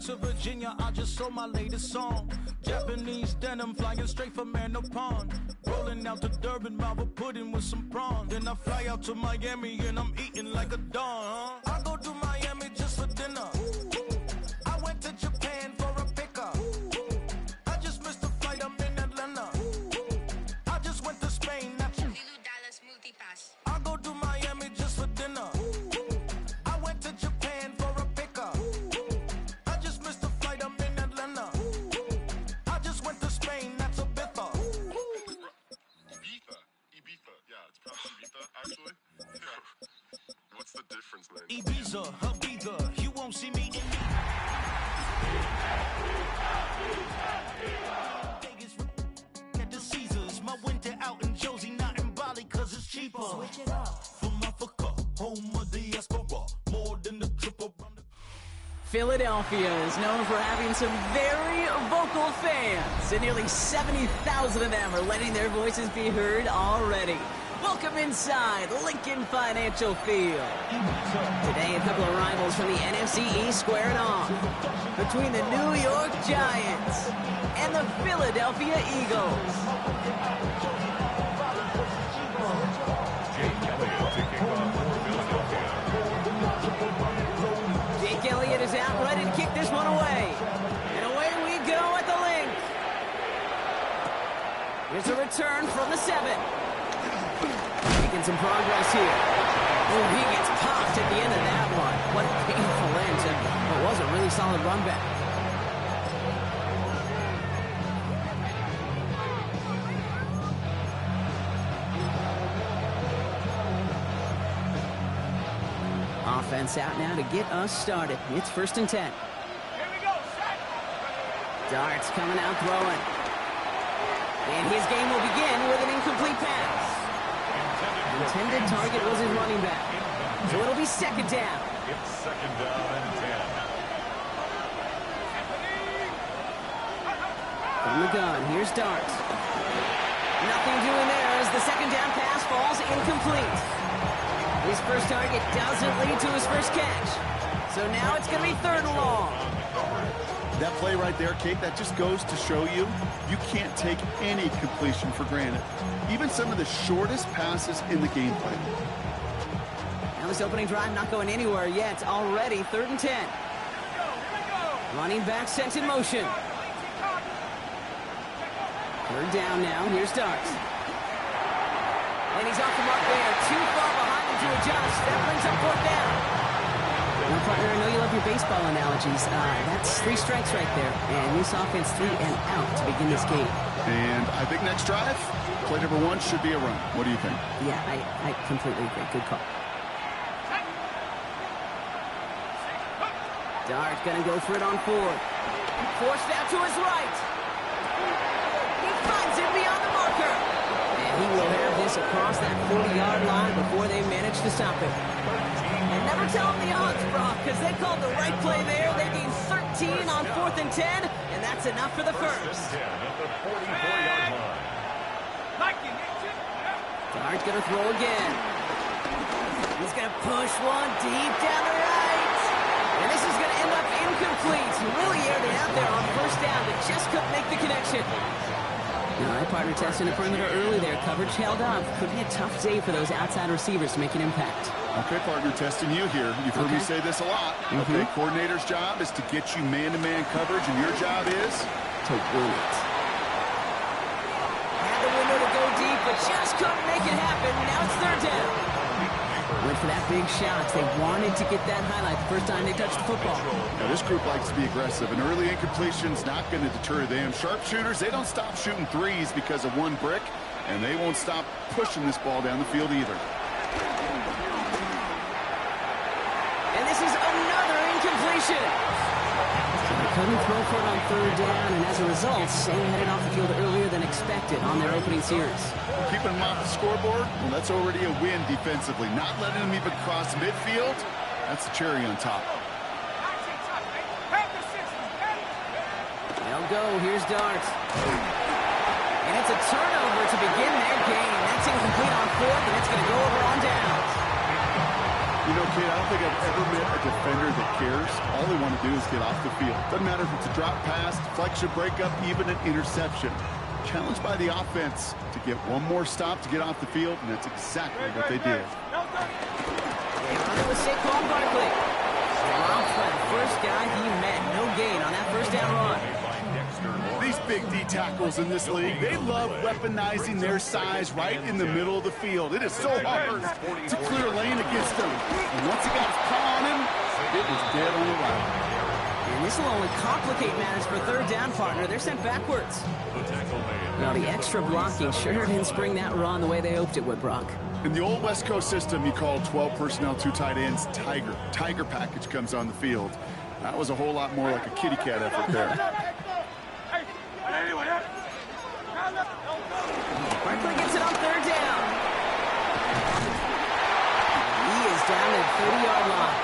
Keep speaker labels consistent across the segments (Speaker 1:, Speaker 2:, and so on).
Speaker 1: streets of Virginia, I just sold my latest song. Japanese denim flying straight from Manapon. Rolling out to Durban, Marble pudding with some prawns. Then I fly out to Miami and I'm eating like a don. I go to Miami just for dinner. I went to Japan for a pickup. I just missed a flight, I'm in Atlanta. I just went to Spain, not you. I go to Miami just for dinner. I went to Japan for a pickup. I just missed a flight, I'm in Atlanta. I just went to Spain, that's a Ibiza.
Speaker 2: Ibiza, yeah, it's pronounced Ibiza, actually. What's the difference, man?
Speaker 1: Ibiza, Ibiza, you won't see me in Vegas at the Caesars. My winter out in Josie, not in Bali, cause it's cheaper. Switch it up. From Africa, home of the diaspora, more than the triple run.
Speaker 3: Philadelphia is known for having some very vocal fans, and nearly 70,000 of them are letting their voices be heard already. Welcome inside Lincoln Financial Field. Today, a couple of rivals from the NFC East squaring off between the New York Giants and the Philadelphia Eagles. Jake Elliott is out, ready to kick this one away. And away we go at the link. Here's a return from the 7. Making some progress here. Oh, he gets popped at the end of that one. What a painful end to what was a really solid run back. Offense out now to get us started. It's 1st and 10.
Speaker 4: Here we go, set.
Speaker 3: Darts coming out throwing. And his game will begin with an incomplete pass. Intended target was his running back. So it'll be 2nd down.
Speaker 5: It's 2nd down and 10.
Speaker 3: From the gun, here's Darts. Nothing doing there as the 2nd down pass falls incomplete. His first target doesn't lead to his first catch. So now it's going to be 3rd and long.
Speaker 6: That play right there, Kate, that just goes to show you, you can't take any completion for granted. Even some of the shortest passes in the game plan.
Speaker 3: Now this opening drive not going anywhere yet. Already 3rd and 10. Running back sent in motion. 3rd down now. Here's Darts. And he's off the mark there. Too far behind him to adjust. That brings up 4th down. Now, partner, I know you love your baseball analogies. That's 3 strikes right there. And this offense 3 and out to begin this game.
Speaker 6: And I think next drive, play number 1 should be a run. What do you think?
Speaker 3: Yeah, I completely agree. Good call. Dart gonna go for it on 4th. Forced out to his right. He finds him beyond the marker. And he will have this across that 40-yard line before they manage to stop him. And never tell them the odds, Brock, because they called the right play there. They gained 13 on 4th and 10, and that's enough for the first.
Speaker 5: 10 at the 44-yard line.
Speaker 3: Dart's gonna throw again. He's gonna push one deep down the right. And this is gonna end up incomplete. He really aired it out there on 1st down, but just couldn't make the connection. All right, partner testing the perimeter early there. Coverage held up. Could be a tough day for those outside receivers to make an impact.
Speaker 6: Okay, partner, testing you here. You've heard me say this a lot. Okay, coordinator's job is to get you man-to-man coverage, and your job is
Speaker 3: to win it. Had the window to go deep, but just couldn't make it happen. Now it's 3rd down. Went for that big shot. They wanted to get that highlight the first time they touched the football.
Speaker 6: Now, this group likes to be aggressive, and early incompletion's not going to deter them. Sharpshooters, they don't stop shooting threes because of one brick, and they won't stop pushing this ball down the field either.
Speaker 3: And this is another incompletion. So they couldn't throw for it on 3rd down, and as a result, they headed off the field earlier than expected on their opening series.
Speaker 6: Keeping them off the scoreboard, well, that's already a win defensively. Not letting them even cross midfield, that's the cherry on top.
Speaker 3: They'll go. Here's Darts. And it's a turnover to begin their game. That's incomplete on 4th, and it's going to go over on downs.
Speaker 6: You know, kid, I don't think I've ever met a defender that cares. All they want to do is get off the field. Doesn't matter if it's a drop pass, deflection, breakup, even an interception. Challenged by the offense to get one more stop to get off the field, and that's exactly what they did.
Speaker 3: It was Saquon Barkley. Dropped by the first guy he met. No gain on that first down run.
Speaker 6: These big D tackles in this league, they love weaponizing their size right in the middle of the field. It is so hard to clear lane against them. And once he got his paw on him, it was dead on the right.
Speaker 3: And this will only complicate matters for third down, partner. They're sent backwards. Now the extra blocking sure didn't spring that run the way they hoped it would, Brock.
Speaker 6: In the old West Coast system, you called 12 personnel, 2 tight ends, Tiger. Tiger package comes on the field. That was a whole lot more like a kitty cat effort there.
Speaker 3: Barkley gets it on third down. He is down at the 30-yard line.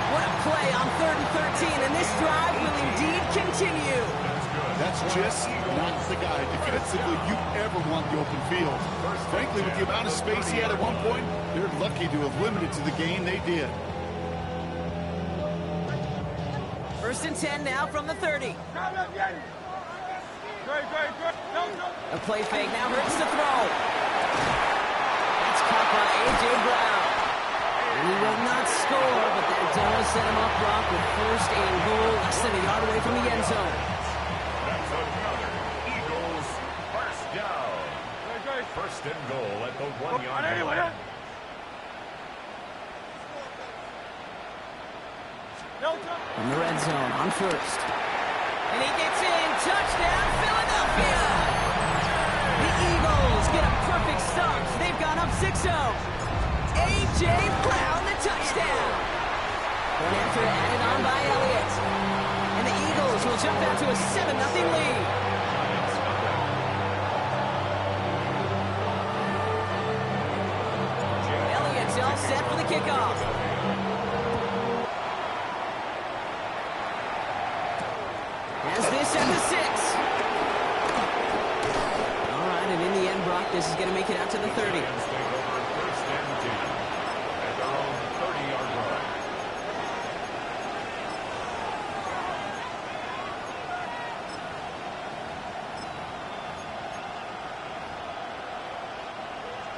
Speaker 3: What a play on 3rd and 13, and this drive will indeed continue.
Speaker 6: That's just not the guy defensively you ever want the open field. Frankly, with the amount of space he had at one point, they're lucky to have limited to the game they did.
Speaker 3: 1st and 10 now from the 30. A play fake now hurts to throw. That's caught by A.J. Brown. And he will not score, but that does set him up, Brock, with 1st and goal, less than a yard away from the end zone.
Speaker 5: That's another Eagles first down. 1st and goal at the 1-yard line.
Speaker 3: In the red zone on 1st. And he gets in. Touchdown, Philadelphia! The Eagles get a perfect start. They've gone up 6-0. A.J. Brown, the touchdown. Point after added on by Elliott. And the Eagles will jump out to a 7-0 lead. Elliott's all set for the kickoff. As this at the 6. All right, and in the end, Brock, this is going to make it out to the 30.
Speaker 5: Take over 1st and 10 at their own 30-yard line.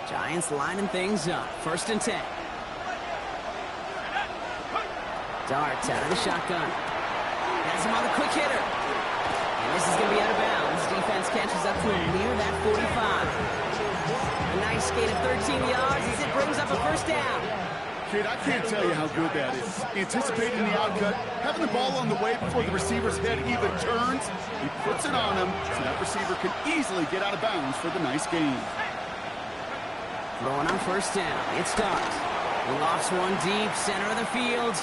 Speaker 3: Giants lining things up. 1st and 10. Dart out of the shotgun. Has him on the quick hitter. And this is going to be out of bounds. Defense catches up to him near that 45. A nice skate of 13 yards as it brings up a 1st down.
Speaker 6: Kid, I can't tell you how good that is. Anticipating the outcut, having the ball on the way before the receiver's head even turns. He puts it on him so that receiver can easily get out of bounds for the nice gain.
Speaker 3: Throwing on 1st down. It's Dart. He lofts one deep, center of the field.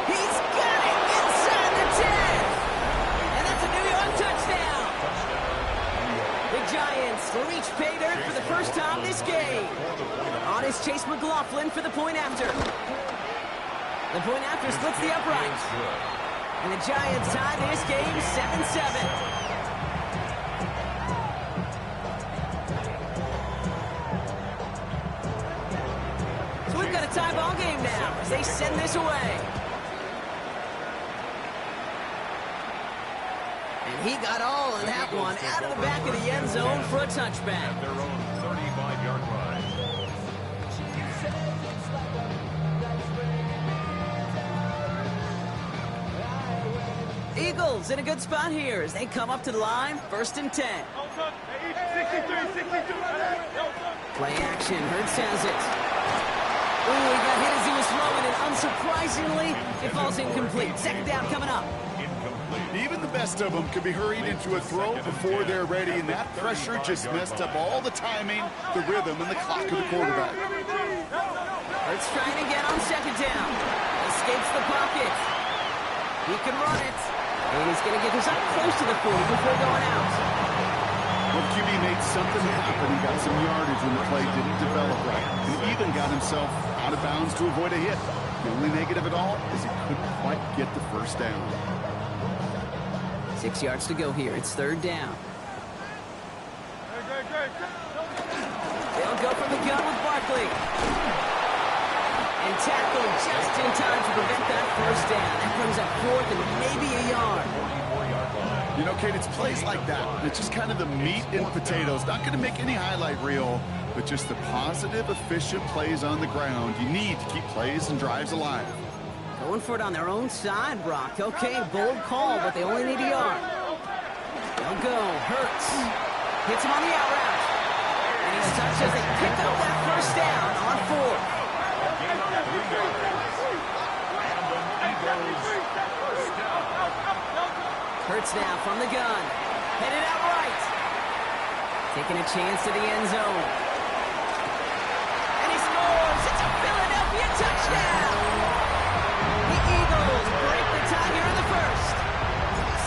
Speaker 3: He's got it inside the 10. And that's a New York touchdown. The Giants reach pay dirt for the first time this game. On is Chase McLaughlin for the point after. The point after splits the uprights. And the Giants tie this game 7-7. So we've got a tie ball game now as they send this away. And he got all in that one out of the back of the end zone for a touchback.
Speaker 5: At their own 35-yard line.
Speaker 3: Eagles in a good spot here as they come up to the line. 1st and 10. Play action. Hurts has it. Ooh, he got hit as he was throwing, and unsurprisingly, it falls incomplete. 2nd down coming up.
Speaker 6: Even the best of them can be hurried into a throw before they're ready, and that pressure just messed up all the timing, the rhythm, and the clock of the quarterback.
Speaker 3: Hurts trying again on 2nd down. Escapes the pocket. He can run it. And he's going to get this up close to the 40 before going out.
Speaker 6: Well, QB made something happen. He got some yardage when the play didn't develop right. And even got himself out of bounds to avoid a hit. The only negative at all is he couldn't quite get the 1st down.
Speaker 3: 6 yards to go here. It's 3rd down. They'll go from the gun with Barkley. And first down. That brings up 4th and maybe a yard.
Speaker 6: You know, Kate, it's plays like that. It's just kind of the meat and potatoes. Not going to make any highlight reel, but just the positive, efficient plays on the ground. You need to keep plays and drives alive.
Speaker 3: Going for it on their own side, Brock. Okay, bold call, but they only need a yard. They'll go. Hurts. Hits him on the out route. And he's touched as they pick up that first down on 4th. Hurts now from the gun. Headed out right. Taking a chance to the end zone. And he scores. It's a Philadelphia touchdown. The Eagles break the tie here in the first.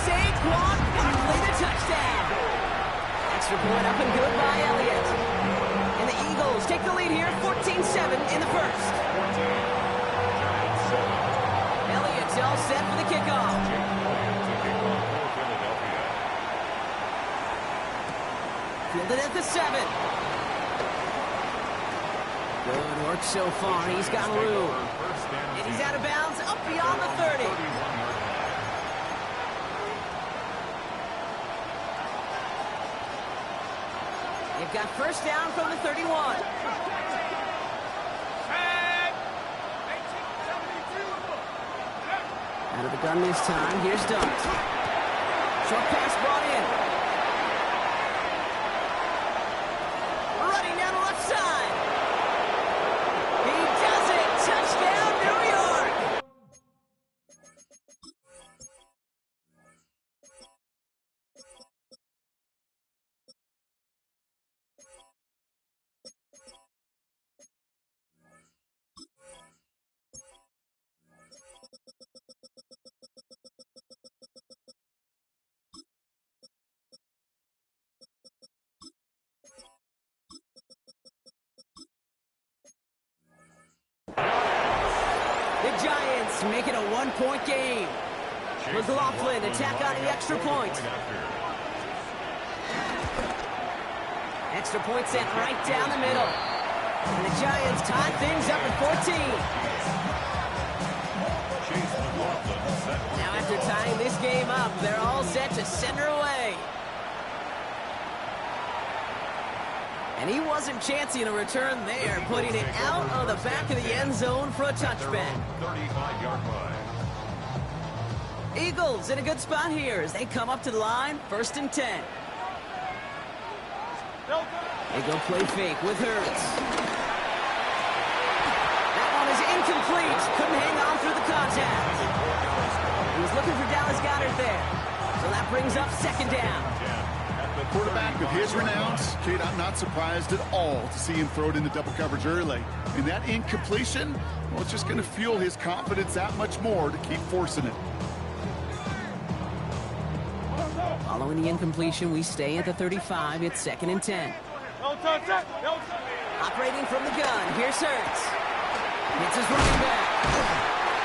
Speaker 3: Saquon Barkley the touchdown. Extra point up and good by Elliott. And the Eagles take the lead here, 14-7 in the first. Elliott's all set for the kickoff. Fielded at the 7. Good work so far. He's got room. And he's out of bounds up beyond the 30. They've got first down from the 31. Out of the gun this time. Here's Dunk. Short pass brought in. Running down the left side. He does it. Touchdown, New York. The Giants make it a one-point game. McLaughlin attack on the extra point. Extra point sent right down the middle. And the Giants tie things up at 14. Now after tying this game up, they're all set to send her away. And he wasn't chancing a return there, putting it out of the back of the end zone for a touchback.
Speaker 5: 35-yard line.
Speaker 3: Eagles in a good spot here as they come up to the line, 1st and 10. They go play fake with Hurts. That one is incomplete. Couldn't hang on through the contact. He was looking for Dallas Goedert there. So that brings up 2nd down.
Speaker 6: The quarterback of his renowns, Kate, I'm not surprised at all to see him throw it into double coverage early. And that incompletion, well, it's just going to fuel his confidence that much more to keep forcing it.
Speaker 3: Following the incompletion, we stay at the 35. It's 2nd and 10. Operating from the gun, here's Hurts. Hits his running back.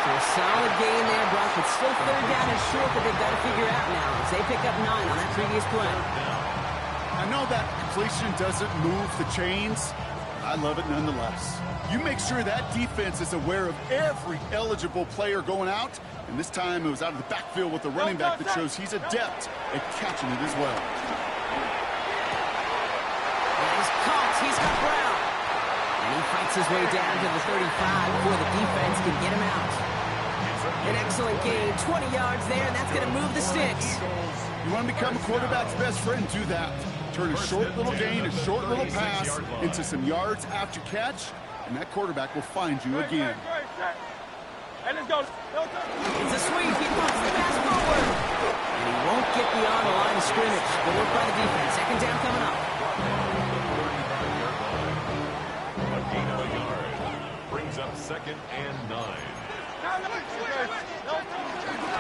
Speaker 3: So a solid gain there, Brock, but still 3rd down and short that they've got to figure out now as they pick up 9 on that previous play.
Speaker 6: I know that completion doesn't move the chains. I love it nonetheless. You make sure that defense is aware of every eligible player going out, and this time it was out of the backfield with the running back that shows he's adept at catching it as well.
Speaker 3: And he's caught. He's got Brown. And he fights his way down to the 35 before the defense can get him out. An excellent gain, 20 yards there, and that's going to move the sticks.
Speaker 6: You want to become a quarterback's best friend, do that. Turn a short little gain, a short little pass into some yards after catch, and that quarterback will find you again.
Speaker 4: Hey, let's go.
Speaker 3: It's a sweep. He puts the pass forward. And he won't get beyond the line of scrimmage. Good work by the defense. 2nd down coming up.
Speaker 5: A gain of a yard. Brings up 2nd and 9.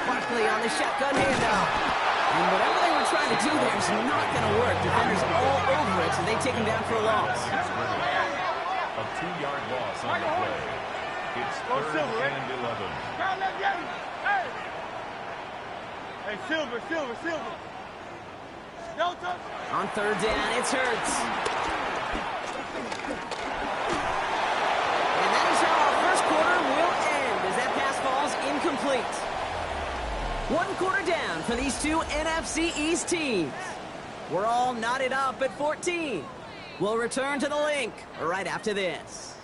Speaker 3: Barkley on the shotgun handoff. And whatever they were trying to do there is not going to work. Defenders all over it, so they take him down for a loss.
Speaker 5: A 2-yard loss on the play. It's 3rd and 11.
Speaker 4: Hey, Silver.
Speaker 3: On 3rd down, it's Hurts. And that is how our first quarter will end as that pass falls incomplete. quarter down for these two NFC East teams. We're all knotted up at 14. We'll return to the link right after this.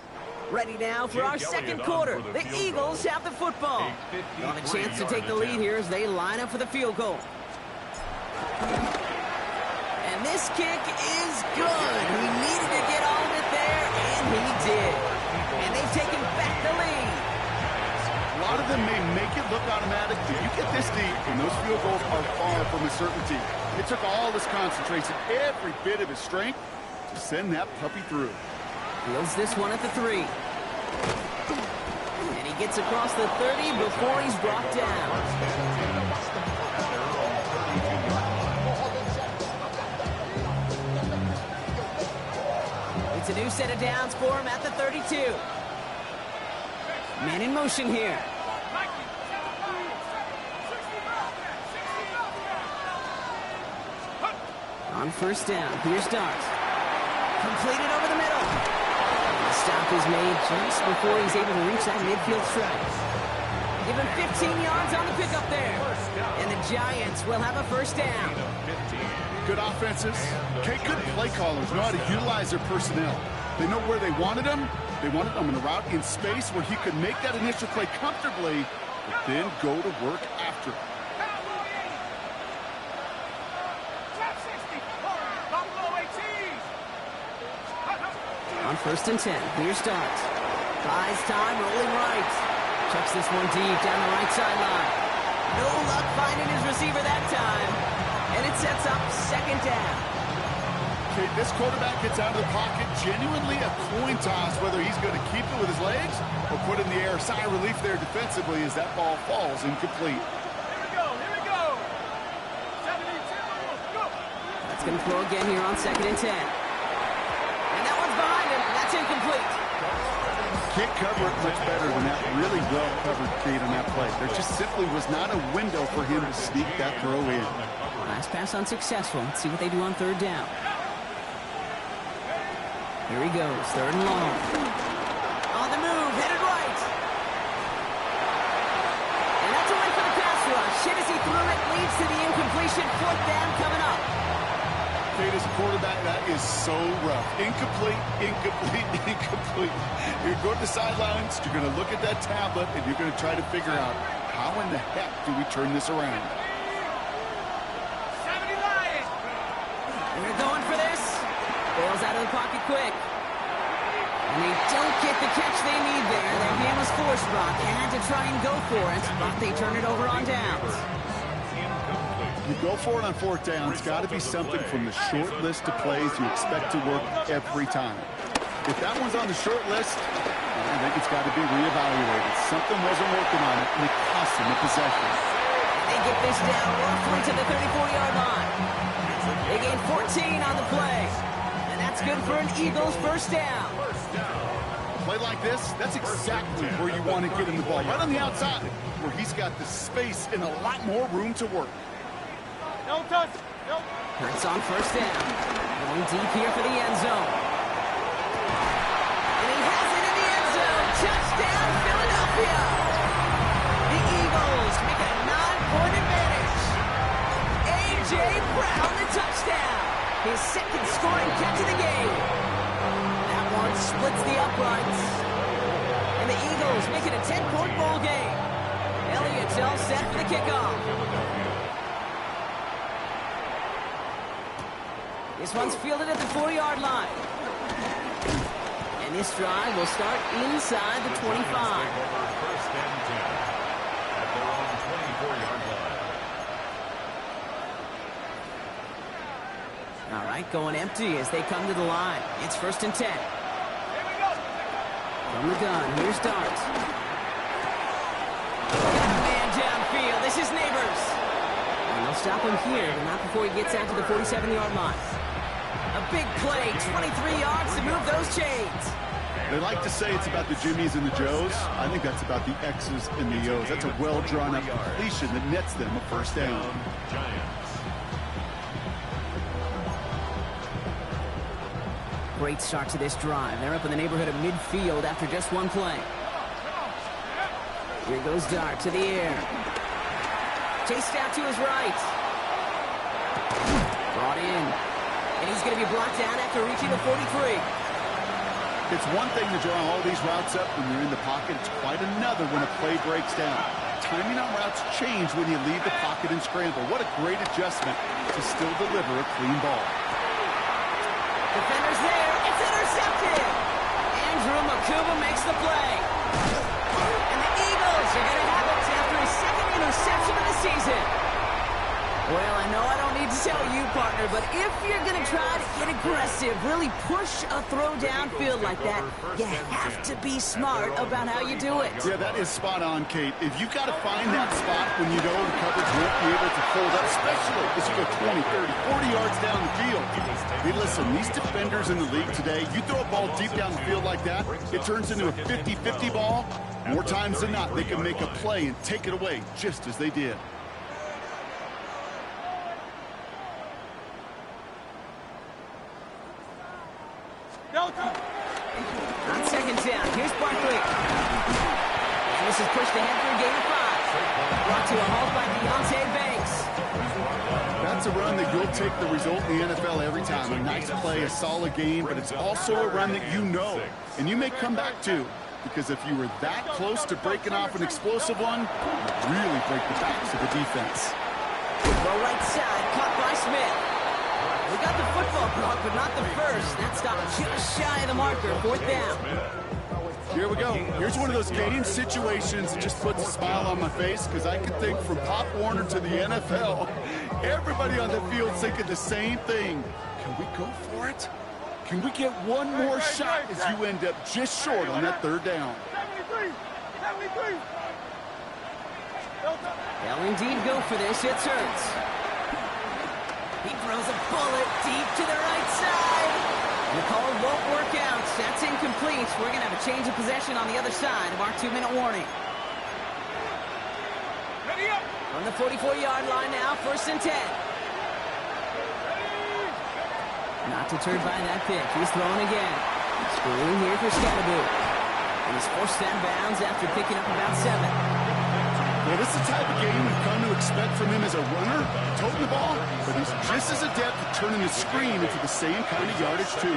Speaker 3: Ready now for our second quarter. The Eagles have the football. They'll have a chance to take the lead here as they line up for the field goal. And this kick is good. He needed to get all of it there, and he did. And they've taken back the lead.
Speaker 6: A lot of them may make it look automatic, but you get this deep, and those field goals are far from a certainty. It took all his concentration, every bit of his strength, to send that puppy through.
Speaker 3: Fields this one at the 3. And he gets across the 30 before he's brought down. It's a new set of downs for him at the 32. Man in motion here. On first down, here's Dart. Completed over the middle. The stop is made just before he's able to reach that midfield strike. Give him 15 yards on the pickup there. And the Giants will have a first down.
Speaker 6: Good offenses. Okay, good play callers know how to utilize their personnel. They know where they wanted them. They wanted them in a route in space where he could make that initial play comfortably, but then go to work after it.
Speaker 3: On first and 10, here's Dart. Buys time, rolling right. Chucks this one deep down the right sideline. No luck finding his receiver that time. And it sets up second down.
Speaker 6: Okay, this quarterback gets out of the pocket, genuinely a coin toss whether he's going to keep it with his legs or put it in the air. Sigh of relief there defensively as that ball falls incomplete.
Speaker 4: Here we go. 72, go.
Speaker 3: That's going to throw again here on second and 10. And that one's behind him. That's incomplete.
Speaker 6: Can't cover it much better than that really well-covered feed on that play. There just simply was not a window for him to sneak that throw in.
Speaker 3: Last pass unsuccessful. Let's see what they do on third down. Here he goes, third and long. On the move, headed right. And that's away for the pass rush. Hit as he threw it, leads to the incompletion. Fourth down coming up.
Speaker 6: Kate, as a quarterback, that is so rough. Incomplete, incomplete, incomplete. You're going to the sidelines, you're going to look at that tablet, and you're going to try to figure out how in the heck do we turn this around.
Speaker 4: 70 Lions.
Speaker 3: And they're going for this. Bails out of the pocket quick. And they don't get the catch they need there. Their hand was forced, Brock. Had to try and go for it, but they turn it over on downs.
Speaker 6: You go for it on fourth down. It's got to be something from the short list of plays you expect to work every time. If that one's on the short list, I think it's got to be reevaluated. Something wasn't working on it, and it cost them the possession.
Speaker 3: They get this down roughly to the 34-yard line. They gain 14 on the play. And that's good for an Eagles first down.
Speaker 6: A play like this, that's exactly where you want to get him the ball. Right on the outside, where he's got the space and a lot more room to work.
Speaker 4: Don't touch. Nope.
Speaker 3: Hurts on first down. Going deep here for the end zone. And he has it in the end zone. Touchdown, Philadelphia. The Eagles make it a 9-point advantage. A.J. Brown, the touchdown. His second scoring catch of the game. That one splits the uprights. And the Eagles make it a 10-point ball game. Elliott's all set for the kickoff. This one's fielded at the 4-yard line. And this drive will start inside the 25.
Speaker 5: First and 10 at their own 24-yard line.
Speaker 3: All right, going empty as they come to the line. It's first and 10. From the gun, here's Dart. Man downfield, this is Neighbors. And they'll stop him here, but not before he gets out to the 47-yard line. A big play, 23 yards to move those chains.
Speaker 6: They like to say it's about the Jimmies and the Joes. I think that's about the X's and the O's. That's a well-drawn-up completion that nets them a first down.
Speaker 5: Giants.
Speaker 3: Great start to this drive. They're up in the neighborhood of midfield after just one play. Here goes Dart to the air. Chased out to his right. Brought in. And he's going to be brought down after reaching the 43.
Speaker 6: It's one thing to draw all these routes up when you're in the pocket. It's quite another when a play breaks down. Timing on routes change when you leave the pocket and scramble. What a great adjustment to still deliver a clean ball.
Speaker 3: Defender's there. It's intercepted. Andrew Makuba makes the play. And the Eagles are going to have it after his second interception of the season. Well, I know I don't need to tell you, partner, but if you're going to try to get aggressive, really push a throw downfield like that, you have to be smart about how you do it.
Speaker 6: Yeah, that is spot on, Kate. If you've got to find that spot when you know the coverage won't be able to hold up, especially as you go 20, 30, 40 yards down the field. Hey, listen, these defenders in the league today, you throw a ball deep down the field like that, it turns into a 50-50 ball. More times than not, they can make a play and take it away just as they did.
Speaker 3: On second down, here's Barkley. And this is pushed ahead for a gain of 5. Brought to a halt by Deontay Banks.
Speaker 6: That's a run that you'll take the result in the NFL every time. A nice play, a solid game, but it's also a run that you know, and you may come back to, because if you were that close to breaking off an explosive one, you really break the backs of the defense.
Speaker 3: Throw right side, caught by Smith. We got the football block, but not the first. That stopped just shy of the marker, 4th down.
Speaker 6: Here we go. Here's one of those game situations that just puts a smile on my face, because I can think from Pop Warner to the NFL, everybody on the field thinking the same thing. Can we go for it? Can we get one more shot as you end up just short on that 3rd down?
Speaker 4: 73.
Speaker 3: They'll indeed go for this. It's Hurts. He throws a bullet deep to the right side. The call won't work out. That's incomplete. We're going to have a change of possession on the other side of our 2-minute warning.
Speaker 4: Ready up.
Speaker 3: On the 44-yard line now, 1st and 10. Not deterred by that pick. He's throwing again. Screwing here for Scatterboo. And he's forced out of bounds after picking up about 7.
Speaker 6: Well, this is the type of game we've come to expect from him as a runner, toting the ball, but he's just as adept at turning the screen into the same kind of yardage, too.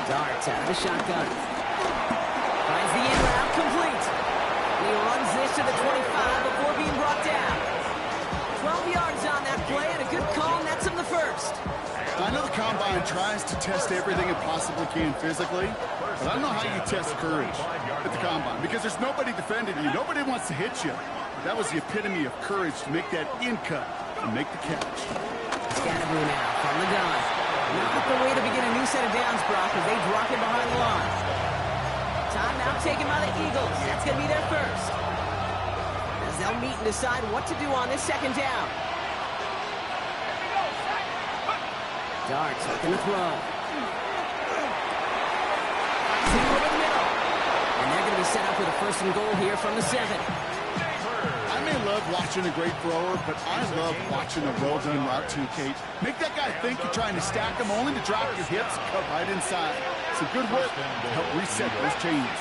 Speaker 3: Darts out of the shotgun. Finds the in route complete. And he runs this to the 25 before being brought down. 12 yards on that play and a good call nets him the first.
Speaker 6: I know the Combine tries to test everything it possibly can physically, but I don't know how you test courage at the Combine, because there's nobody defending you. Nobody wants to hit you. That was the epitome of courage to make that in cut and make the catch.
Speaker 3: Scatterboo now from the gun. Not the way to begin a new set of downs, Brock, as they drop it behind the line. Time now taken by the Eagles. That's going to be their first. As they'll meet and decide what to do on this 2nd down. Darts looking to throw. Two over the middle. And they're going to be set up with a 1st and goal here from the 7.
Speaker 6: I may love watching a great thrower, but I love watching a well-done route too, Kate. Make that guy think you're trying to stack him, only to drop your hips and cut right inside. Some good work to help reset those chains.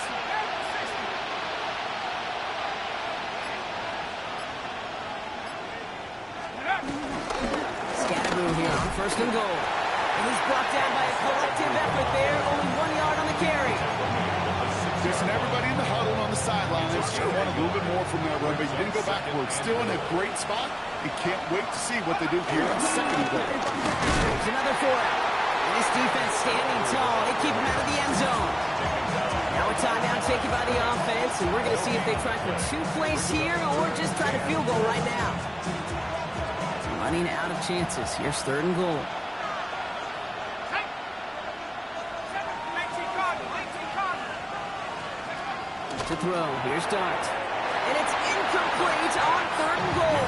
Speaker 3: Scatterboo here on 1st and goal. And he's brought down by a collective effort there. Only 1 yard on the carry.
Speaker 6: Jason, everybody in the huddle on the sidelines sure want a little bit more from that run, but you didn't go backwards. Still in a great spot. You can't wait to see what they do here on 2nd and goal.
Speaker 3: There's another 4 out. And this defense standing tall. They keep him out of the end zone. Now a timeout taken by the offense, and we're going to see if they try for 2 plays here or just try to field goal right now. Running out of chances. Here's 3rd and goal. To throw. Here's Dart. And it's incomplete on 3rd and goal.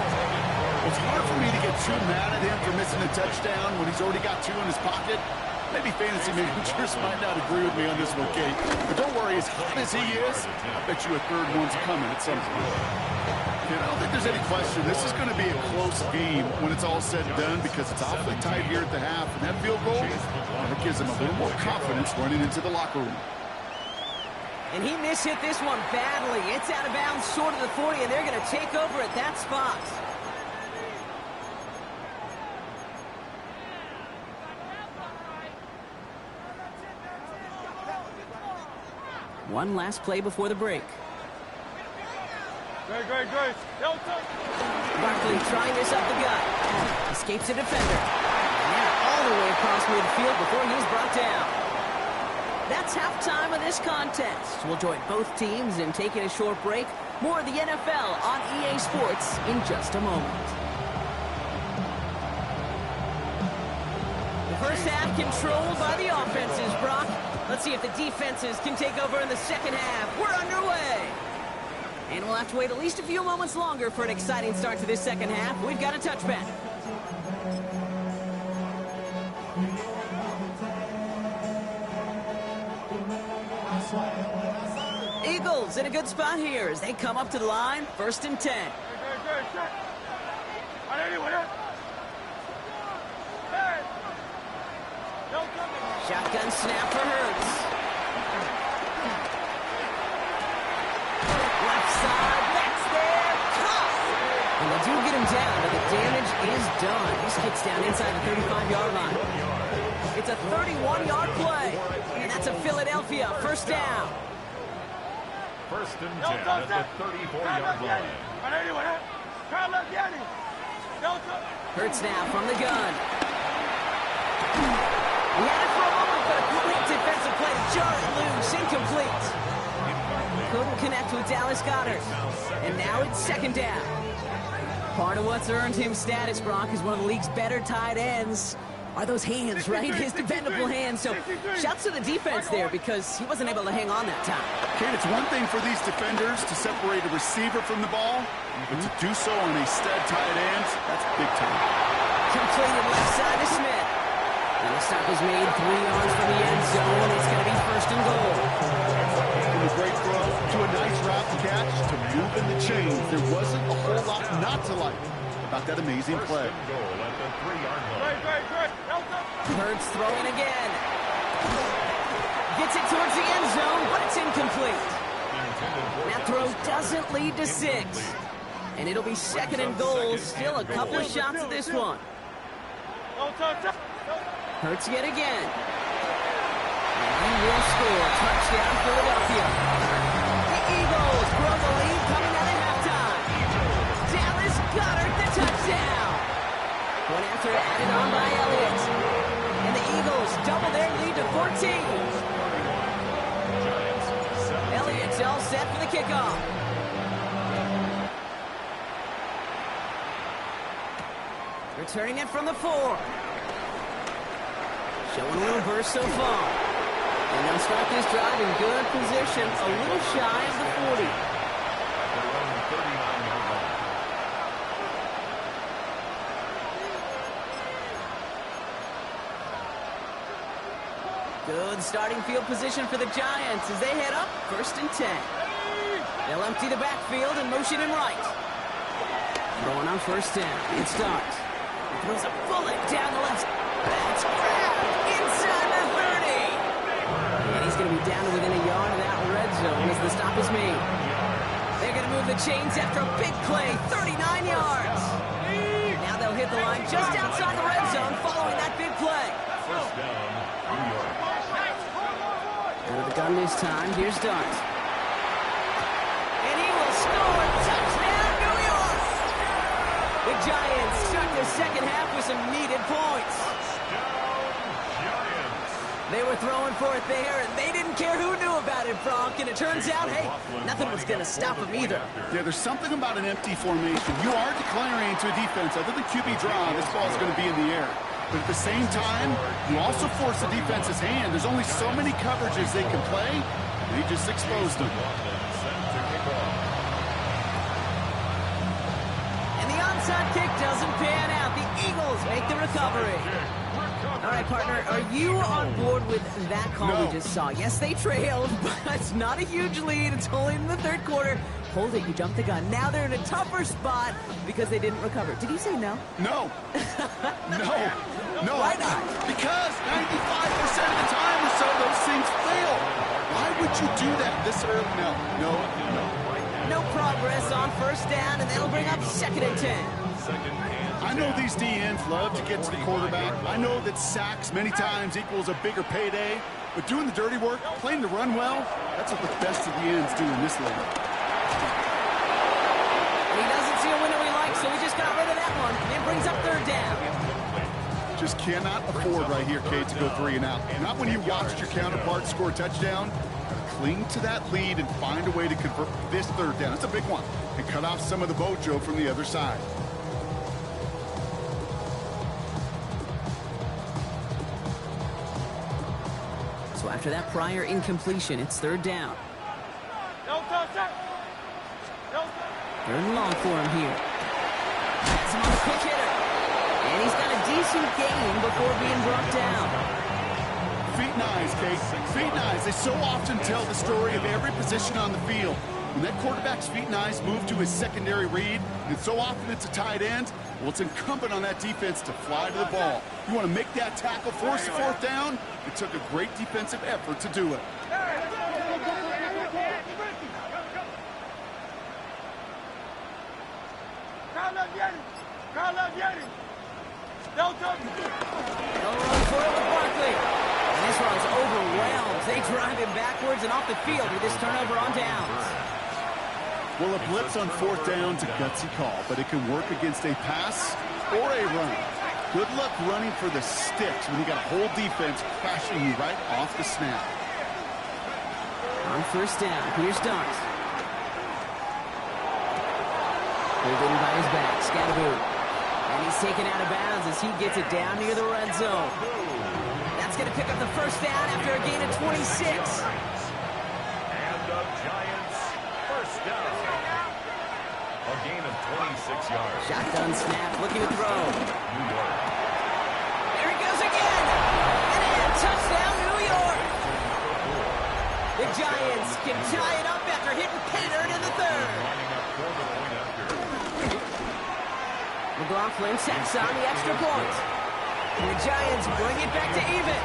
Speaker 6: It's hard for me to get too mad at him for missing a touchdown when he's already got 2 in his pocket. Maybe fantasy managers might not agree with me on this one, Kate. But don't worry, as hot as he is, I bet you a 3rd one's coming at some point. I don't think there's any question. This is going to be a close game when it's all said and done, because it's awfully tight here at the half. And that field goal, that gives him a little more confidence running into the locker room.
Speaker 3: And he mishit this one badly. It's out of bounds short of the 40, and they're going to take over at that spot. One last play before the break.
Speaker 4: Great.
Speaker 3: Barkley trying this up the gut. Escapes a defender. And now all the way across midfield before he's brought down. That's halftime of this contest. We'll join both teams in taking a short break. More of the NFL on EA Sports in just a moment. The first half controlled by the offenses, Brock. Let's see if the defenses can take over in the second half. We're underway. And we'll have to wait at least a few moments longer for an exciting start to this second half. We've got a touchback. Eagles in a good spot here as they come up to the line. 1st and 10. Shotgun snap for Hurts. Left side, that's there, caught. And they do get him down, but the damage is done. This gets down inside the 35-yard line. It's a 31-yard play, and that's a Philadelphia 1st down.
Speaker 5: 1st and 10 at the 34-yard line.
Speaker 3: Hurts now from the gun. He had it for a moment, but a great defensive play to jar it loose. Incomplete. Couldn't connect with Dallas Goedert. And now it's 2nd down. Part of what's earned him status, Brock, is one of the league's better tight ends. Are those hands, right? His dependable hands. So shouts to the defense there because he wasn't able to hang on that time.
Speaker 6: Ken, it's one thing for these defenders to separate a receiver from the ball, but to do so on a stud tight end, that's big time.
Speaker 3: Completed left side to Smith. And the stop is made 3 yards from the end zone. It's going to be 1st and goal.
Speaker 6: From a great throw to a nice route catch to moving the chains. There wasn't a whole lot not to like about that amazing play.
Speaker 5: Goal at the 3-yard line.
Speaker 3: Hurts throwing again. Gets it towards the end zone, but it's incomplete. That throw doesn't lead to 6. And it'll be 2nd and goal. Still a couple of shots at this one. Hurts yet again. And he will score. Touchdown, Philadelphia. The Eagles grow the lead coming out of halftime. Dallas Goedert the touchdown. One after added on by Elliott. And the Eagles double their lead to 14. Elliott's all set for the kickoff. Returning it from the 4. Showing a little burst so far. And they'll start this drive in good position, a little shy of the 40. Good starting field position for the Giants as they head up 1st and 10. They'll empty the backfield and motion him right. Throwing on 1st down. It starts. He throws a bullet down the left. That's grabbed inside the 30. And he's going to be down to within a yard of that red zone as the stop is made. They're going to move the chains after a big play, 39 yards. Now they'll hit the line just outside the red zone following that big play.
Speaker 5: 1st down, New York.
Speaker 3: Out of the gun this time, here's Dart. And he will score. Touchdown, New York! The Giants start their second half with some needed points. They were throwing for it there, and they didn't care who knew about it, Brock. And it turns out, hey, nothing was going to stop them either.
Speaker 6: Yeah, there's something about an empty formation. You are declaring to a defense, other than QB draw, this ball is going to be in the air. But at the same time, you also force the defense's hand. There's only so many coverages they can play. They just exposed them.
Speaker 3: And the onside kick doesn't pan out. The Eagles make the recovery. All right, partner, are you on board with that call we just saw? Yes, they trailed, but it's not a huge lead. It's only in the 3rd quarter. Hold it, you jumped the gun. Now they're in a tougher spot because they didn't recover. Did you say no?
Speaker 6: No. No.
Speaker 3: Why not?
Speaker 6: Because 95% of the time or so, those things fail. Why would you do that this early? No.
Speaker 3: No progress on 1st down, and that'll bring up 2nd and 10.
Speaker 6: I know these DNs love to get to the quarterback. I know that sacks many times equals a bigger payday. But doing the dirty work, playing the run well, that's what the best of the ends do in this league.
Speaker 3: He doesn't see a window he likes, so he just got rid of that one and brings up third down.
Speaker 6: Just cannot afford right here, Kate, to go 3 and out. Not when you watched your counterpart score a touchdown. Cling to that lead and find a way to convert this third down. It's a big one. And cut off some of the mojo from the other side.
Speaker 3: So after that prior incompletion, it's third down. Third and long for him here. Has him on the quick hitter. And he's got a decent gain before being brought down.
Speaker 6: Feet and eyes, Kate. Feet and eyes. They so often tell the story of every position on the field. When that quarterback's feet and eyes move to his secondary read, and so often it's a tight end, well, it's incumbent on that defense to fly to the ball. You want to make that tackle, force the fourth down? It took a great defensive effort to do it.
Speaker 3: They'll run for it with Barkley. And this one's overwhelmed. They drive him backwards and off the field with this turnover on downs.
Speaker 6: Well, a blitz on fourth down's a gutsy call, but it can work against a pass or a run. Good luck running for the sticks when you got a whole defense crashing you right off the snap.
Speaker 3: On first down, here's Dart. Pulled in by his back, Scatterboot. And he's taken out of bounds as he gets it down near the red zone. That's going to pick up the first down after a gain of 26.
Speaker 5: And the Giants first down. A gain of 26 yards.
Speaker 3: Shotgun snap, looking to throw.
Speaker 5: New York.
Speaker 3: There he goes again. And touchdown, New York. The Giants can tie it up after hitting Pater in the third.
Speaker 5: Lining up for the point after.
Speaker 3: McLaughlin tacks on the extra point. And the Giants bring it back to even.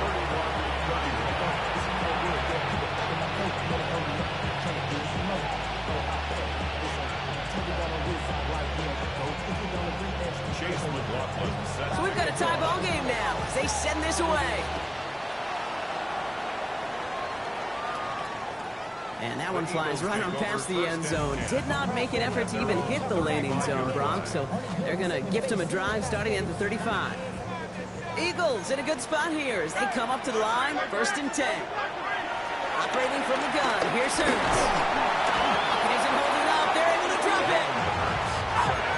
Speaker 5: Chase McLaughlin set.
Speaker 3: So we've got a tie ball game now as they send this away. And that one flies right on past the end zone. Did not make an effort to even hit the landing zone, Bronx. So they're going to gift him a drive starting at the 35. Eagles in a good spot here as they come up to the line. First and 10. Operating from the gun. Here's Hurts. Isn't holding up. They're able to drop it.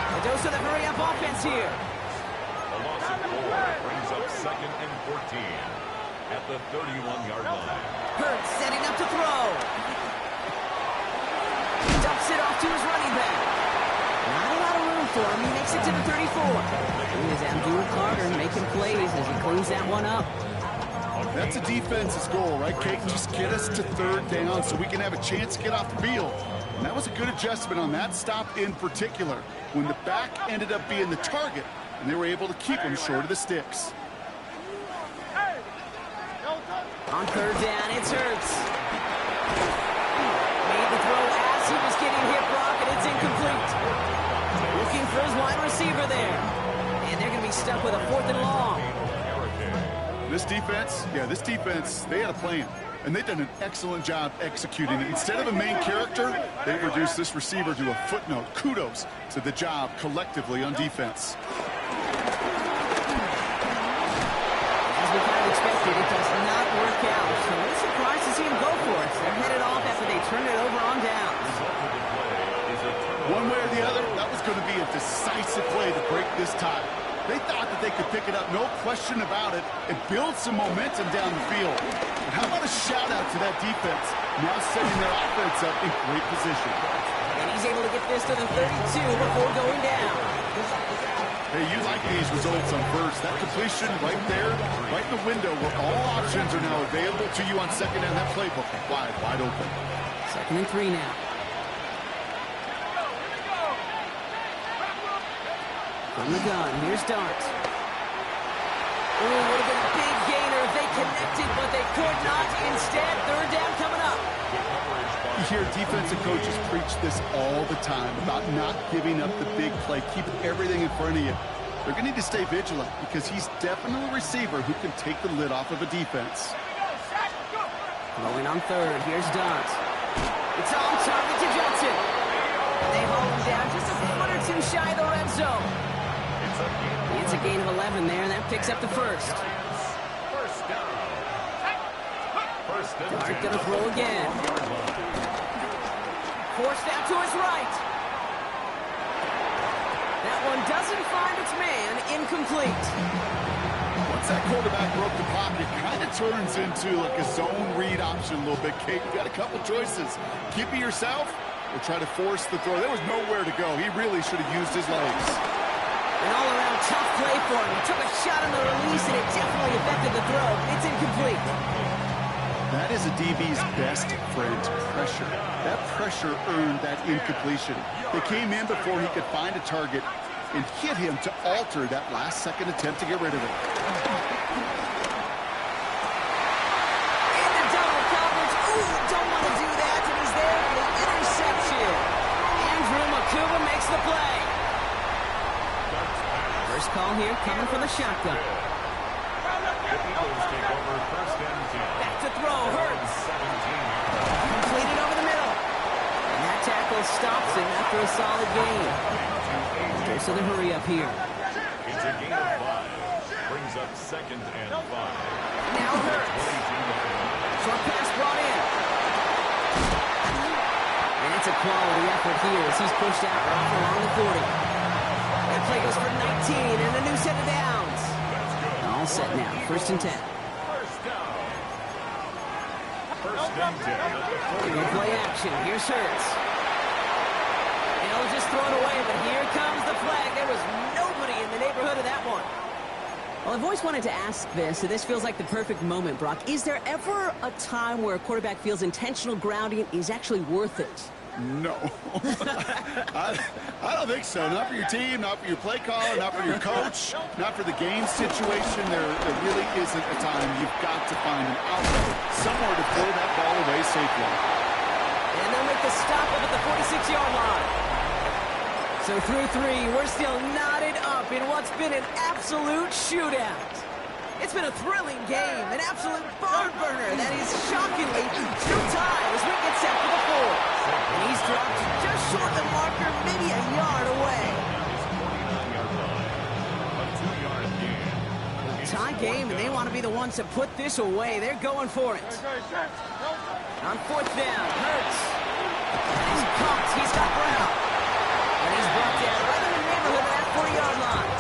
Speaker 3: A dose of the hurry-up offense here.
Speaker 5: A loss of 4 brings up second and 14 at the 31-yard line.
Speaker 3: Hurts setting up to throw. Dumps it off to his running back. Not a lot of room for him. He makes it to the 34. Here's Abdul Carter making plays as he cleans that one up.
Speaker 6: That's a defense's goal, right, Kate? Just get us to third down so we can have a chance to get off the field. And that was a good adjustment on that stop in particular, when the back ended up being the target, and they were able to keep him short of the sticks.
Speaker 3: On third down, it's Hurts. Made the throw as he was getting hit, Brock, and it's incomplete. Looking for his wide receiver there. And they're going to be stuck with a fourth and long.
Speaker 6: This defense, they had a plan. And they've done an excellent job executing it. Instead of a main character, they've reduced this receiver to a footnote. Kudos to the job collectively on defense.
Speaker 3: As we kind of expected, it does not work out. So we're surprised to see him go for it. They're headed off after they turn it over on downs.
Speaker 6: One way or the other, that was going to be a decisive play to break this tie. They thought that they could pick it up, no question about it, and build some momentum down the field. And how about a shout-out to that defense, now setting their offense up in great position.
Speaker 3: And he's able to get this to the 32 before going down.
Speaker 6: Hey, you like these results on first. That completion right there, right in the window where all options are now available to you on second down. That playbook wide open.
Speaker 3: Second and 3 now. From the gun, here's Dart. Oh, would have been a big gainer if they connected, but they could not. Instead, third down coming up.
Speaker 6: You hear defensive coaches preach this all the time about not giving up the big play. Keep everything in front of you. They're going to need to stay vigilant because he's definitely a receiver who can take the lid off of a defense.
Speaker 3: Throwing on third. Here's Dunt. It's on target to Johnson. They hold him down just a foot or two shy of the red zone. It's a gain of 11 there, and that picks up the first.
Speaker 5: First down.
Speaker 3: Dart gonna throw again. Forced out to his right. That one doesn't find its man. Incomplete.
Speaker 6: Once that quarterback broke the pocket, kind of turns into like a zone read option a little bit, Kate. You got a couple choices. Keep it yourself or try to force the throw. There was nowhere to go. He really should have used his legs.
Speaker 3: An all-around tough play for him. He took a shot on the release, and it definitely affected the throw. It's incomplete.
Speaker 6: That is a DB's best friend, pressure. That pressure earned that incompletion. They came in before he could find a target and hit him to alter that last-second attempt to get rid of it.
Speaker 3: Into double coverage. Ooh, don't want to do that, and he's there for the interception. Andrew Makuba makes the play. First call here coming from the shotgun.
Speaker 5: The Eagles take over first and 10.
Speaker 3: Back to throw, Hurts.
Speaker 5: 17.
Speaker 3: Completed over the middle. And that tackle stops him after a solid gain. So the hurry up here.
Speaker 5: It's a gain of 5. Brings up second and 5.
Speaker 3: Now Hurts. Short pass brought in. And it's a quality effort here as he's pushed out right along the 40. That play goes for 19 and a new set of downs. All set now. First and 10.
Speaker 5: First down. First and 10 at the 40.
Speaker 3: Good play action. Here's Hurts. He'll just throw it away, but here comes the flag. There was nobody in the neighborhood of that one. Well, I've always wanted to ask this, so this feels like the perfect moment, Brock. Is there ever a time where a quarterback feels intentional grounding is actually worth it?
Speaker 6: No. I don't think so. Not for your team, not for your play caller, not for your coach, not for the game situation. There really isn't a time. You've got to find an outlet, somewhere to throw that ball away safely.
Speaker 3: And they'll make the stop up at the 46-yard line. So through 3, we're still knotted up in what's been an absolute shootout. It's been a thrilling game, an absolute barn burner that is shockingly too tight as we get set for the 4th. And he's dropped just short of the marker, maybe a yard away. Tie game, and they want to be the ones to put this away. They're going for it. On 4th down, Hurts. He's pumped. He's got Brown. And he's brought down right in the neighborhood of that 40-yard line.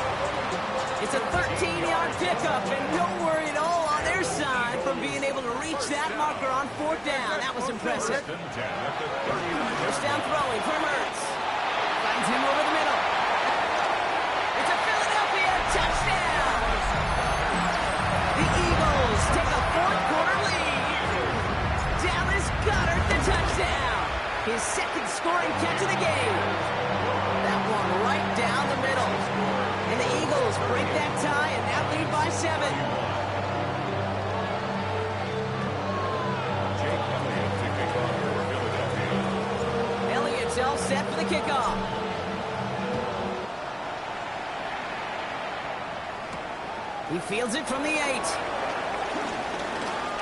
Speaker 3: It's a 13-yard pickup, and no worry at all on their side from being able to reach that marker on 4th down. That was impressive. First down throwing from Hurts. Finds him over the middle. It's a Philadelphia touchdown. The Eagles take a 4th-quarter lead. Dallas Goedert the touchdown. His second scoring catch of the game. That one right down the middle. And the Eagles break that tie and now lead by 7. Elliott's all set for the kickoff. He fields it from the 8.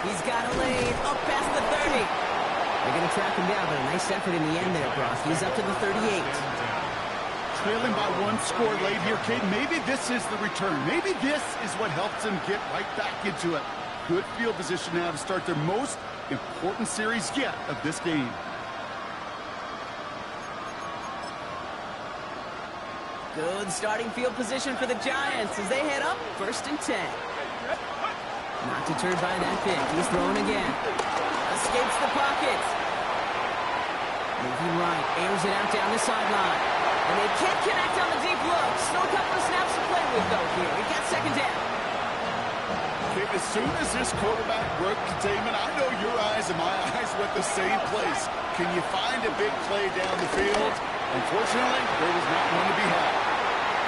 Speaker 3: He's got a lane up past the 30. They're going to track him down, but a nice effort in the end there, Brock. He's up to the 38.
Speaker 6: Trailing by 1 score late here, Kate. Maybe this is the return. Maybe this is what helps them get right back into it. Good field position now to start their most important series yet of this game.
Speaker 3: Good starting field position for the Giants as they head up 1st and 10. Not deterred by that pick. He's throwing again. Escapes the pocket. Moving right. Airs it out down the sideline. And they can't connect on the deep look. Still a couple of snaps to play with, though, here. We got 2nd down.
Speaker 6: Okay, as soon as this quarterback broke containment, I know your eyes and my eyes went the same place. Can you find a big play down the field? Unfortunately, there was not one to be had.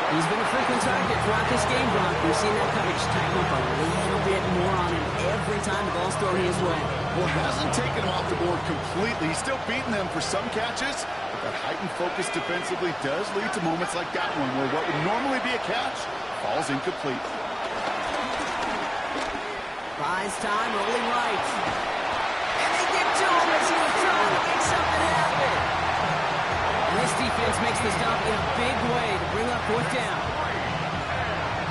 Speaker 3: He's been a frequent target throughout this game, Brock. We've seen that coverage tighten up a little bit more on him every time the ball's thrown his way.
Speaker 6: Well, hasn't taken him off the board completely. He's still beating them for some catches, but that heightened focus defensively does lead to moments like that one where what would normally be a catch falls incomplete.
Speaker 3: Buys time, rolling right. defense makes the stop in a big way to bring up fourth down.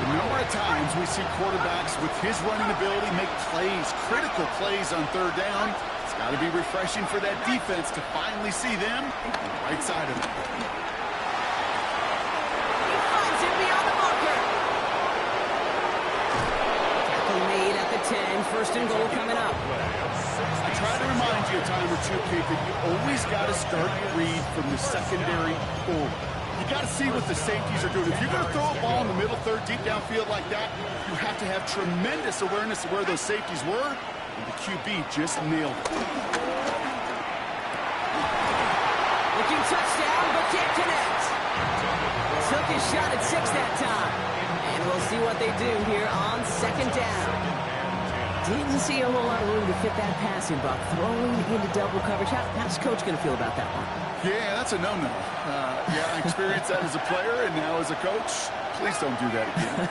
Speaker 6: The number of times we see quarterbacks with his running ability make plays, critical plays on third down. It's got to be refreshing for that defense to finally see them on the right side of it.
Speaker 3: He finds him beyond the marker. Tackle made at the 10. First and goal coming up.
Speaker 6: I try to remind you a time or two, Kate, that you always got to start your read from the secondary forward. You got to see what the safeties are doing. If you're going to throw a ball in the middle third, deep downfield like that, you have to have tremendous awareness of where those safeties were, and the QB just nailed it.
Speaker 3: Looking touchdown, but can't connect. Took his shot at 6 that time. And we'll see what they do here on second down. Didn't see a whole lot of room to fit that passing buck. Throwing into double coverage. How's Coach going to feel about that one?
Speaker 6: Yeah, that's a no-no. Yeah, I experienced that as a player and now as a coach. Please don't do that again.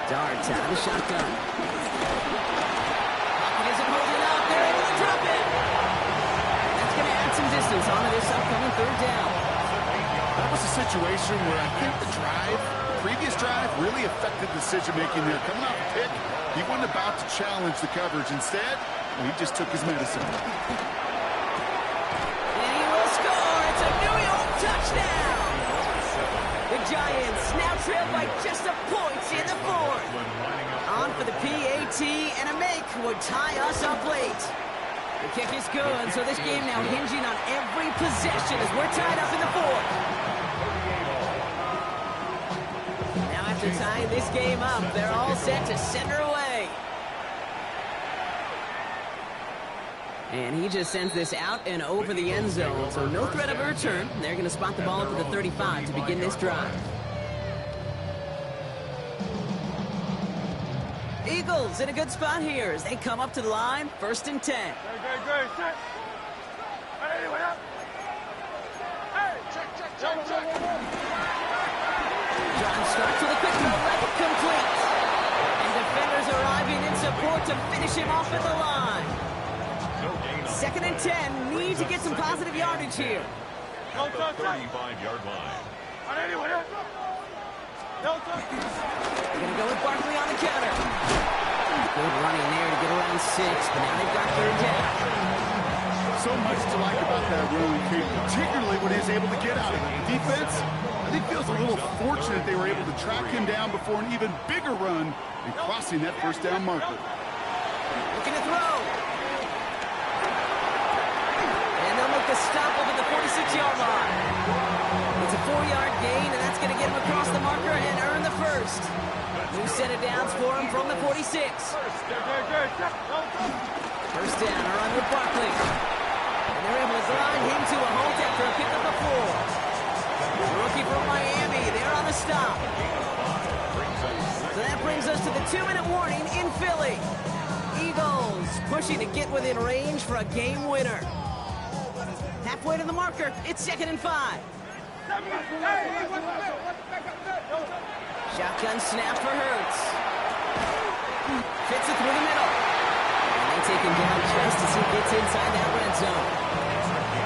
Speaker 3: Dart out of the shotgun. Pocket isn't holding up. They're able to drop it. That's going to add some distance onto this upcoming third down.
Speaker 6: That was a situation where I think the previous drive really affected decision-making there. Coming off a pick, he wasn't about to challenge the coverage. Instead, he just took his medicine.
Speaker 3: Touchdown! The Giants now trail by just a point in the fourth. On for the PAT, and a make would tie us up late. The kick is good, so this game now hinging on every possession as we're tied up in the fourth. Now after tying this game up, they're all set to send her away. And he just sends this out and over the end zone, so no threat of a return. They're going to spot the ball up at the 35 to begin this drive. Eagles in a good spot here as they come up to the line, 1st and 10.
Speaker 4: Good. Set. Anyway, up. Hey, check.
Speaker 3: John starts with a quick throw, rapid complete. And defenders arriving in support to finish him off at the line. 2nd and 10, need to get some positive yardage here.
Speaker 5: At the 35-yard line.
Speaker 4: Anyway, up.
Speaker 3: They're going to go with Barkley on the counter. Good running there to get around 6, but now they've got third down.
Speaker 6: So much to like about that run, Kate, particularly when he's able to get out of it. Defense, I think, feels a little fortunate they were able to track him down before an even bigger run and crossing that first down marker.
Speaker 3: Looking to throw. The stop over the 46-yard line. It's a 4-yard gain, and that's going to get him across the marker and earn the first. 2 set of downs for him from the 46. First down, a run with Barkley. And they're able to grind him to a halt after a pick up the 4. The rookie from Miami, they're on the stop. So that brings us to the 2-minute warning in Philly. Eagles pushing to get within range for a game winner. Halfway to the marker, it's 2nd and 5. Shotgun snap for Hurts. Fits it through the middle. And they take him down just as he gets inside that red zone.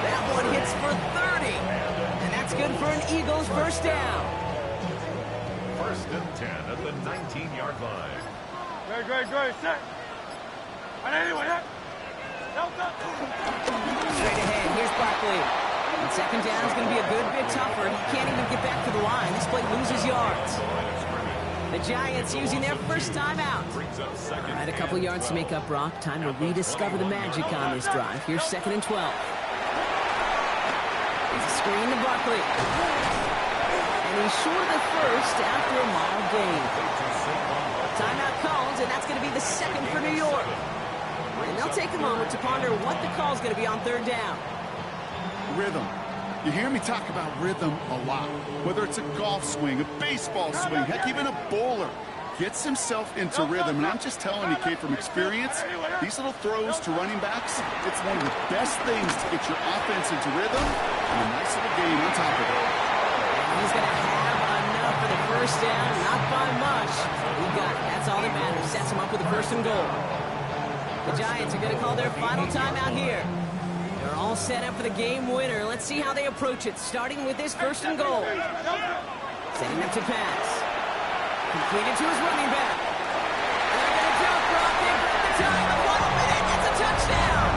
Speaker 3: That one hits for 30. And that's good for an Eagles first down.
Speaker 5: 1st and 10 at the 19-yard line.
Speaker 4: Good. Set. Anyway, up.
Speaker 3: Straight ahead, here's Barkley. And 2nd down is going to be a good bit tougher. He can't even get back to the line. This play loses yards. The Giants using their first timeout. All right, a couple yards to make up, Brock. Time to rediscover the magic on this drive. Here's 2nd and 12. It's a screen to Barkley. And he's short of the first after a mild gain. Timeout called, and that's going to be the 2nd for New York. And they'll take a moment to ponder what the call is going to be on 3rd down.
Speaker 6: Rhythm. You hear me talk about rhythm a lot. Whether it's a golf swing, a baseball swing, heck, even a bowler gets himself into rhythm. And I'm just telling you, Kate, from experience, these little throws to running backs, it's one of the best things to get your offense into rhythm and a nice little gain on top of it.
Speaker 3: He's going to have enough for the first down, not by much. He got it. That's all that matters. Sets him up with a 1st and goal. The Giants are going to call their final timeout here. They're all all set up for the game winner. Let's see how they approach it, starting with this first and goal. Setting up to pass. Completed to his running back. They're going to jump, Brock. They grab the time. The 1 minute. It's a touchdown.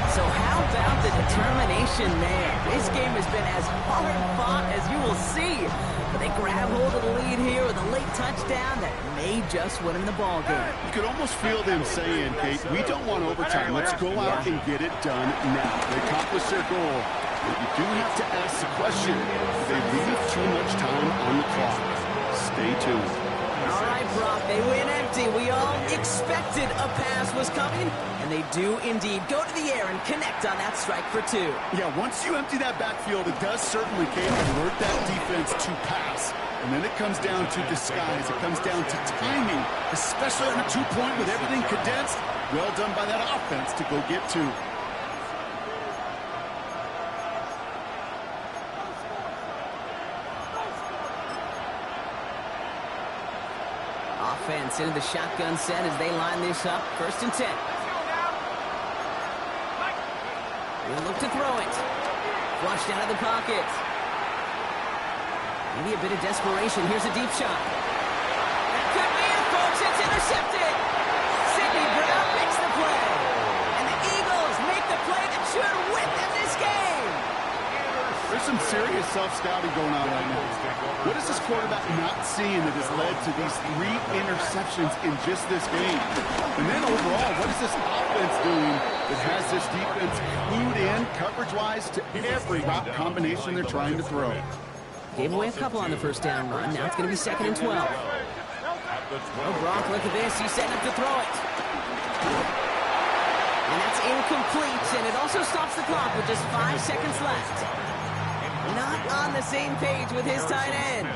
Speaker 3: So how about the determination there? This game has been as hard fought as you will see. But they grab hold of the lead here with a late touchdown that may just win them the ball game.
Speaker 6: You could almost feel them saying, Kate, we don't want overtime. Let's go out and get it done now. They accomplish their goal. But you do have to ask the question, do they leave too much time on the clock? Stay tuned.
Speaker 3: All right, Brock, they win empty. We all expected a pass was coming, and they do indeed go to the air and connect on that strike for 2.
Speaker 6: Yeah, once you empty that backfield, it does certainly, Kate, alert that defense to pass. And then it comes down to disguise. It comes down to timing, especially on a 2-point with everything condensed. Well done by that offense to go get 2.
Speaker 3: Offense into the shotgun set as they line this up. 1st and 10. We'll look to throw it. Flushed out of the pocket. Maybe a bit of desperation. Here's a deep shot. That could be it, folks. It's intercepted. Sidney Brown makes the play. And the Eagles make the play that should win them this game.
Speaker 6: There's some serious self-scouting going on right now. What is this quarterback not seeing that has led to these 3 interceptions in just this game? And then overall, what is this offense doing that has this defense clued in coverage-wise to every route combination they're trying to throw?
Speaker 3: Gave away a couple on the first down run. Now it's going to be 2nd and 12. Oh, Brock, look at this. He's setting up to throw it. And that's incomplete, and it also stops the clock with just 5 seconds left. Not on the same page with his tight end.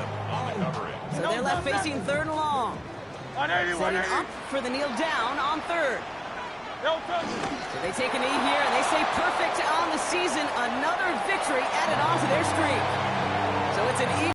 Speaker 3: So they're left facing 3rd and long. Setting up for the kneel down on 3rd. So they take a knee here, and they say perfect on the season. Another victory added on to their streak. So it's an